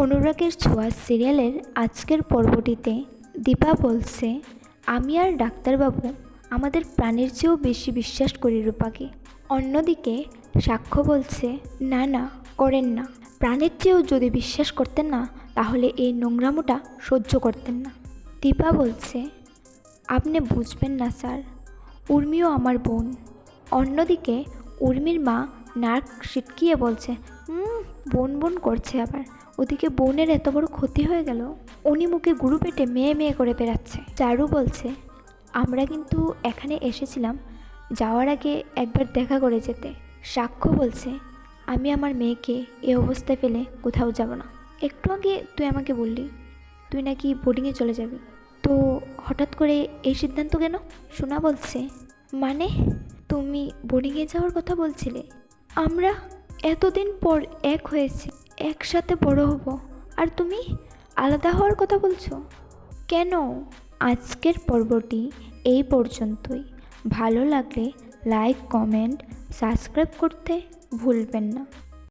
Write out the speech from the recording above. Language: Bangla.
অনুরাগের ছোঁয়া সিরিয়ালের আজকের পর্বটিতে দীপা বলছে, আমি আর ডাক্তারবাবু আমাদের প্রাণের চেয়েও বেশি বিশ্বাস করি রূপাকে। অন্যদিকে সাক্ষ্য বলছে, না না, করেন না। প্রাণের চেয়েও যদি বিশ্বাস করতেন না তাহলে এই নোংরামোটা সহ্য করতেন না। দীপা বলছে, আপনি বুঝবেন না স্যার, উর্মিও আমার বোন। অন্যদিকে উর্মির মা নাক সিটকিয়ে বলছে, বোন বোন করছে আবার। ওদিকে বোনের এত বড় ক্ষতি হয়ে গেল, উনি মুখে গুরু পেটে মেয়ে মেয়ে করে বেড়াচ্ছে। চারু বলছে, আমরা কিন্তু এখানে এসেছিলাম যাওয়ার আগে একবার দেখা করে যেতে। সাক্ষ্য বলছে, আমি আমার মেয়েকে এ অবস্থায় ফেলে কোথাও যাব না। একটু আগে তুই আমাকে বললি তুই নাকি বোর্ডিংয়ে চলে যাবি, তো হঠাৎ করে এই সিদ্ধান্ত কেন? সোনা বলছে, মানে তুমি বোর্ডিংয়ে যাওয়ার কথা বলছিলে? আমরা এতদিন পর এক হয়েছি, একসাথে বড় হব, আর তুমি আলাদা হওয়ার কথা বলছো কেন? আজকের পর্বটি এই পর্যন্তই। ভালো লাগলে লাইক, কমেন্ট, সাবস্ক্রাইব করতে ভুলবেন না।